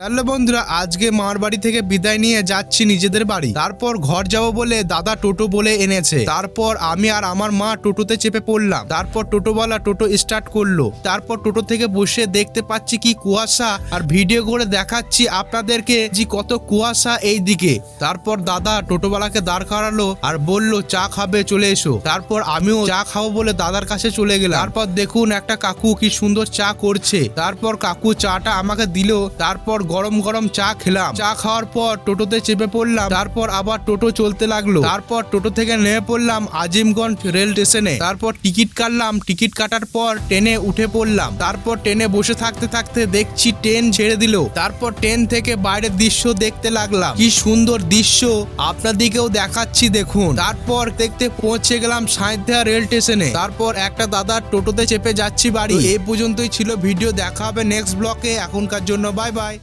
Hello বন্ধুরা, আজকে মার বাড়ি থেকে বিদায় নিয়ে যাচ্ছি নিজেদের বাড়ি। তারপর ঘর যাব বলে দাদা টোটো বলে এনেছে। তারপর আমি আর আমার মা টোটোতে চেপে পড়লাম। তারপর টোটোওয়ালা টোটো স্টার্ট করলো। তারপর টোটো থেকে বসে দেখতে পাচ্ছি কি কুয়াশা, আর ভিডিও করে দেখাচ্ছি আপনাদেরকে যে কত কুয়াশা এই দিকে। তারপর দাদা টোটোওয়ালাকে দাঁড় করালো আর বলল চা খাবে, চলে এসো। তারপর আমিও চা খাবো বলে দাদার কাছে চলে গেলাম। তারপর দেখুন একটা কাকু কি সুন্দর চা করছে। তারপর কাকু চাটা আমাকে দিল। তারপর গরম গরম চা খেলাম। চা খাওয়ার পর টোটোতে চেপে পড়লাম। তারপর আবার টোটো চলতে লাগলো। তারপর টোটো থেকে নেমে পড়লাম আজিমগঞ্জ রেল স্টেশনে। তারপর টিকিট কাটলাম। টিকিট কাটার পর ট্রেনে উঠে পড়লাম। তারপর ট্রেনে বসে থাকতে থাকতে দেখছি ট্রেন ছেড়ে দিল। তারপর ট্রেন থেকে বাইরের দৃশ্য দেখতে লাগলাম। কি সুন্দর দৃশ্য আপনাদেরকেও দেখাচ্ছি দেখুন। তারপর দেখতে পৌঁছে গেলাম সাঁইথিয়া রেল স্টেশনে। তারপর একটা দাদার টোটোতে চেপে যাচ্ছি বাড়ি। এই পর্যন্তই ছিল ভিডিও। দেখা হবে নেক্সট ব্লকে। এখনকার জন্য বাই বাই।